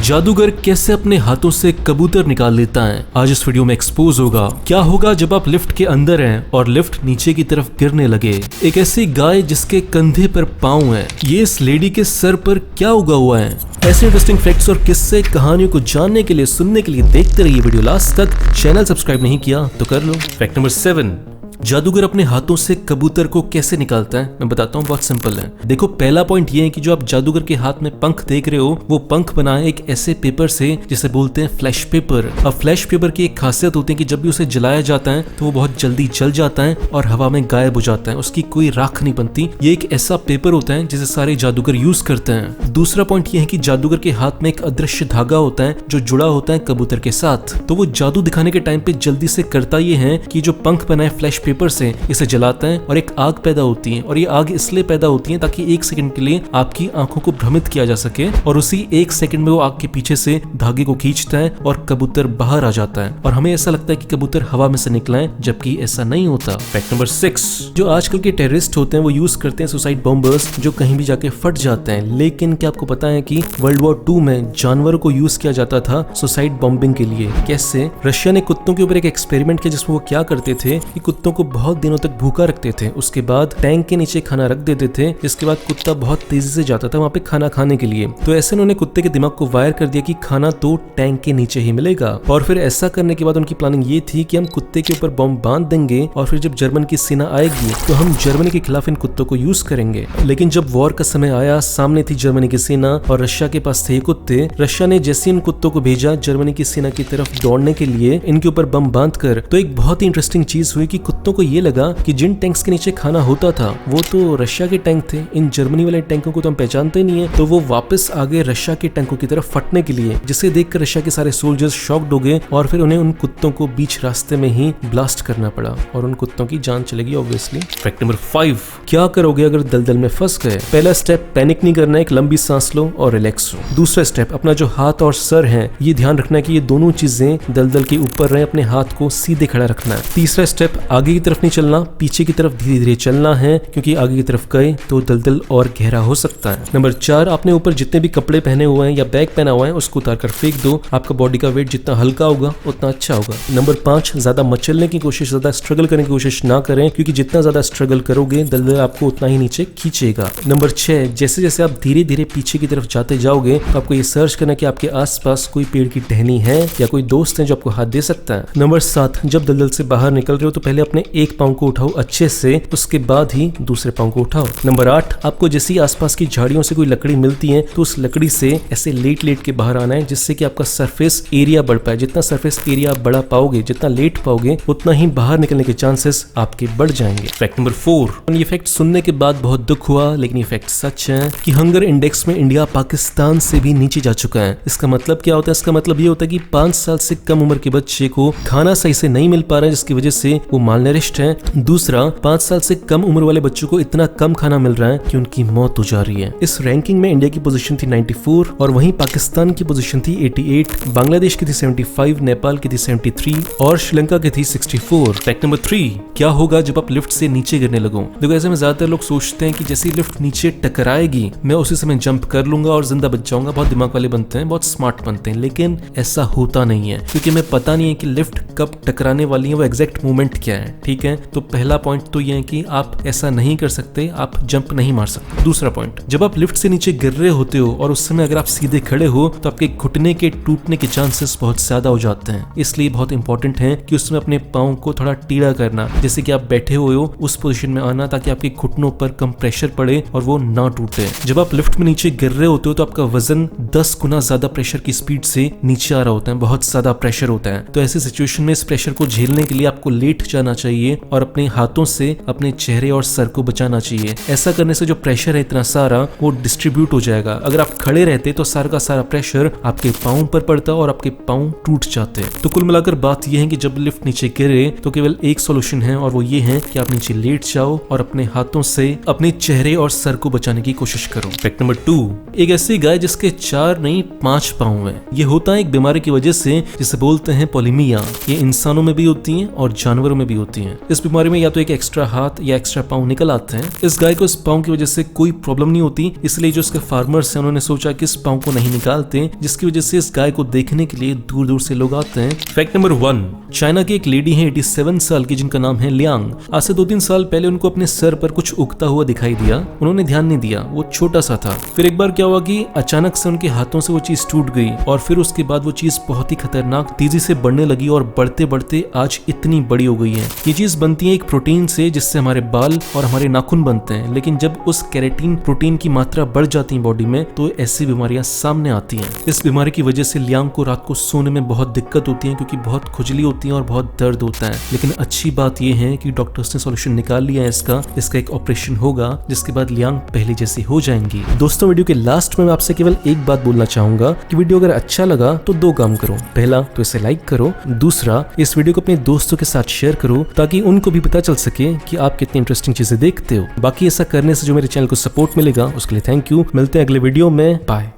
जादूगर कैसे अपने हाथों से कबूतर निकाल लेता है, आज इस वीडियो में एक्सपोज होगा। क्या होगा जब आप लिफ्ट के अंदर हैं और लिफ्ट नीचे की तरफ गिरने लगे। एक ऐसी गाय जिसके कंधे पर पाँव है, ये इस लेडी के सर पर क्या उगा हुआ है। ऐसे इंटरेस्टिंग फैक्ट्स और किस्से कहानियों को जानने के लिए, सुनने के लिए देखते रहिए वीडियो लास्ट तक। चैनल सब्सक्राइब नहीं किया तो कर लो। फैक्ट नंबर 7, जादूगर अपने हाथों से कबूतर को कैसे निकालता है, मैं बताता हूँ। बहुत सिंपल है। देखो, पहला पॉइंट ये है कि जो आप जादूगर के हाथ में पंख देख रहे हो, वो पंख बना है एक ऐसे पेपर से जिसे बोलते हैं फ्लैश पेपर। अब फ्लैश पेपर की एक खासियत होती है कि जब भी उसे जलाया जाता है तो वो बहुत जल्दी जल जाता है और हवा में गायब हो जाता है, उसकी कोई राख नहीं बनती। ये एक ऐसा पेपर होता है जिसे सारे जादूगर यूज करते हैं। दूसरा पॉइंट ये है कि जादूगर के हाथ में एक अदृश्य धागा होता है जो जुड़ा होता है कबूतर के साथ। तो वो जादू दिखाने के टाइम पे जल्दी से करता ये है कि जो पंख बना है फ्लैश पेपर से, इसे जलाता है और एक आग पैदा होती है। और ये आग इसलिए पैदा होती है ताकि 1 सेकंड के लिए आपकी आंखों को भ्रमित किया जा सके, और उसी 1 सेकंड में वो आग के पीछे से धागे को खींचता है और कबूतर बाहर आ जाता है। और हमें ऐसा लगता है कि कबूतर हवा में से निकला है, जबकि ऐसा नहीं होता। फैक्ट नंबर 6, जो आजकल के टेररिस्ट होते हैं वो यूज करते हैं सुसाइड बॉम्बर्स जो कहीं भी जाके फट जाते हैं। लेकिन क्या आपको पता है कि वर्ल्ड वॉर 2 में जानवरों को यूज किया जाता था सुसाइड बॉम्बिंग के लिए। कैसे? रशिया ने कुत्तों के ऊपर एक एक्सपेरिमेंट किया जिसमें वो क्या करते थे कि कुत्तों को बहुत दिनों तक भूखा रखते थे, उसके बाद टैंक के नीचे खाना रख देते थे, जिसके बाद कुत्ता बहुत तेजी से जाता था वहां पे खाना खाने के लिए। तो ऐसे उन्होंने कुत्ते के दिमाग को वायर कर दिया कि खाना तो टैंक के नीचे ही मिलेगा। और फिर ऐसा करने के बाद उनकी प्लानिंग ये थी कि हम कुत्ते के ऊपर बॉम्ब बांध देंगे और फिर जब जर्मन की सेना आएगी तो हम जर्मनी के खिलाफ इन कुत्तों को यूज करेंगे। लेकिन जब वॉर का समय आया, सामने थी जर्मनी की सेना और रशिया के पास थे ये कुत्ते। रशिया ने जैसे इन कुत्तों को भेजा जर्मनी की सेना की तरफ दौड़ने के लिए, इनके ऊपर बम बांध कर, तो एक बहुत ही इंटरेस्टिंग चीज हुई कि कुत्तों को ये लगा कि जिन टैंक्स के नीचे खाना होता था वो तो रशिया के टैंक थे, इन जर्मनी वाले टैंकों को तो हम पहचानते नहीं है। तो वो वापस आ गए रशिया के टैंकों की तरफ फटने के लिए, जिसे देखकर रशिया के सारे सोल्जर्स शॉक्ड हो गए और फिर उन्हें उन कुत्तों को बीच रास्ते में ही ब्लास्ट करना पड़ा और उन कुत्तों की जान चलेगी ऑब्वियसली। फैक्ट नंबर 5, क्या करोगे अगर दलदल में फंस गए। पहला स्टेप, पैनिक नहीं करना है, एक लंबी सांस लो और रिलैक्स हो। दूसरा स्टेप, अपना जो हाथ और सर है ये ध्यान रखना है कि ये दोनों चीजें दलदल के ऊपर रहे, अपने हाथ को सीधे खड़ा रखना है। तीसरा स्टेप, आगे की तरफ नहीं चलना, पीछे की तरफ धीरे धीरे चलना है, क्योंकि आगे की तरफ गए तो दलदल और गहरा हो सकता है। नंबर 4, आपने ऊपर जितने भी कपड़े पहने हुए हैं या बैग पहना हुआ है उसको उतार कर फेंक दो। आपका बॉडी का वेट जितना हल्का होगा उतना अच्छा होगा। नंबर 5, ज्यादा मचलने की कोशिश, ज्यादा स्ट्रगल करने की कोशिश ना करें, क्योंकि जितना ज्यादा स्ट्रगल करोगे दलदल आपको उतना ही नीचे खींचेगा। नंबर 6, जैसे जैसे आप धीरे धीरे पीछे की तरफ जाते जाओगे तो आपको ये सर्च करना कि आपके आसपास कोई पेड़ की टहनी है या कोई दोस्त है जो आपको हाथ दे सकता है। नंबर 7, जब दलदल से बाहर निकल रहे हो तो पहले अपने एक पांव को उठाओ अच्छे से, उसके बाद ही दूसरे पांव को उठाओ। नंबर 8, आपको जैसे ही आसपास की झाड़ियों से कोई लकड़ी मिलती है तो उस लकड़ी से ऐसे लेट लेट के बाहर आना है, जिससे कि आपका सरफेस एरिया बढ़ पाए। जितना सरफेस एरिया आप बढ़ा पाओगे, जितना लेट पाओगे, उतना ही बाहर निकलने के चांसेस आपके बढ़ जाएंगे। फैक्ट नंबर 4, ये फैक्ट सुनने के बाद बहुत दुख हुआ, लेकिन ये फैक्ट सच है कि हंगर इंडेक्स में इंडिया पाकिस्तान से भी नीचे जा चुका है। इसका मतलब क्या होता है? इसका मतलब ये होता है कि 5 साल से कम उम्र के बच्चे को खाना सही से नहीं मिल पा रहा है, जिसकी वजह से वो मालनरिश्ड है। दूसरा, 5 साल से कम उम्र वाले बच्चों को इतना कम खाना मिल रहा है कि उनकी मौत हो जा रही है। इस रैंकिंग में इंडिया की पोजीशन थी 94 और वहीं पाकिस्तान की पोजीशन थी 88, बांग्लादेश की थी 75, नेपाल की थी 73 और श्रीलंका की थी 64। फैक्ट नंबर 3, क्या होगा जब आप लिफ्ट से नीचे गिरने लगो। देखो, ऐसे में ज्यादातर लोग सोचते हैं कि जैसे लिफ्ट नीचे टकराएगी मैं उसी समय जंप कर लूंगा और जिंदा बच जाऊंगा। बहुत दिमाग वाले बनते हैं, बहुत स्मार्ट बनते हैं, लेकिन ऐसा होता नहीं है, क्योंकि हमें पता नहीं है कि लिफ्ट कब टकराने वाली है, वो एग्जैक्ट मूवमेंट क्या है। ठीक है, तो पहला पॉइंट तो ये है कि आप ऐसा नहीं कर सकते, आप जंप नहीं मार सकते। दूसरा पॉइंट, जब आप लिफ्ट से नीचे गिर रहे होते हो और उस समय अगर आप सीधे खड़े हो तो आपके घुटने के टूटने के चांसेस बहुत ज्यादा हो जाते हैं। इसलिए बहुत इंपॉर्टेंट है कि उसमें अपने पाँव को थोड़ा टीढ़ा करना, जैसे कि आप बैठे हुए हो उस पोजीशन में आना, ताकि आपके घुटनों पर कम प्रेशर पड़े और वो ना टूटे। जब आप लिफ्ट में नीचे गिर रहे होते हो तो आपका वजन 10 गुना ज्यादा प्रेशर की स्पीड से नीचे आ रहा होता है, बहुत ज्यादा प्रेशर होता है। तो ऐसी सिचुएशन में इस प्रेशर को झेलने के लिए आपको लेट जाना चाहिए और अपने हाथों से अपने चेहरे और सर को बचाना चाहिए। ऐसा करने से जो प्रेशर है इतना सारा वो डिस्ट्रीब्यूट हो जाएगा। अगर आप खड़े रहते तो सारा का सारा प्रेशर आपके पाँव पर पड़ता और आपके पाँव टूट जाते। तो कुल मिलाकर बात यह है कि जब लिफ्ट नीचे गिरे तो केवल एक सॉल्यूशन है और वो ये है कि आप नीचे लेट जाओ और अपने हाथों से अपने चेहरे और सर को बचाने की कोशिश करो। फैक्ट नंबर 2, एक ऐसी गाय जिसके 4 नहीं 5 पाँव है। ये होता है एक बीमारी की वजह से जिसे बोलते हैं पोलिमिया। ये इंसानों में भी होती है और जानवरों में भी होती होती हैं। इस बीमारी में या तो एक एक्स्ट्रा हाथ या एक्स्ट्रा पाँव निकल आते हैं। इस गाय को इस पाँव की वजह से कोई प्रॉब्लम नहीं होती, इसलिए जो इसके फार्मर्स हैं उन्होंने सोचा कि इस पाँव को नहीं निकालते, जिसकी वजह से इस गाय को देखने के लिए दूर दूर से लोग आते हैं। फैक्ट नंबर 1, चाइना की एक लेडी है 87 साल की, जिनका नाम है लियांग। आज से 2-3 साल पहले उनको अपने सर पर कुछ उगता हुआ दिखाई दिया। उन्होंने ध्यान नहीं दिया, वो छोटा सा था। फिर एक बार क्या हुआ कि अचानक से उनके हाथों से वो चीज टूट गई और फिर उसके बाद वो चीज बहुत ही खतरनाक तेजी से बढ़ने लगी और बढ़ते बढ़ते आज इतनी बड़ी हो गई है। ये चीज बनती है एक प्रोटीन से, जिससे हमारे बाल और हमारे नाखून बनते हैं, लेकिन जब उस केराटिन प्रोटीन की मात्रा बढ़ जाती है बॉडी में तो ऐसी बीमारियां सामने आती हैं। इस बीमारी की वजह से लियांग को रात को सोने में बहुत दिक्कत होती है, क्योंकि बहुत खुजली होती है और बहुत दर्द होता है। लेकिन अच्छी बात यह है कि डॉक्टर्स ने सॉल्यूशन निकाल लिया है इसका एक ऑपरेशन होगा, जिसके बाद लियांग पहले जैसी हो जाएंगी। दोस्तों, वीडियो के लास्ट में मैं आपसे केवल एक बात बोलना चाहूंगा कि वीडियो अगर अच्छा लगा तो 2 काम करो। पहला तो इसे लाइक करो, दूसरा इस वीडियो को अपने दोस्तों के साथ शेयर करो, ताकि उनको भी पता चल सके कि आप कितनी इंटरेस्टिंग चीजें देखते हो। बाकी ऐसा करने से जो मेरे चैनल को सपोर्ट मिलेगा उसके लिए थैंक यू। मिलते हैं अगले वीडियो में, बाय।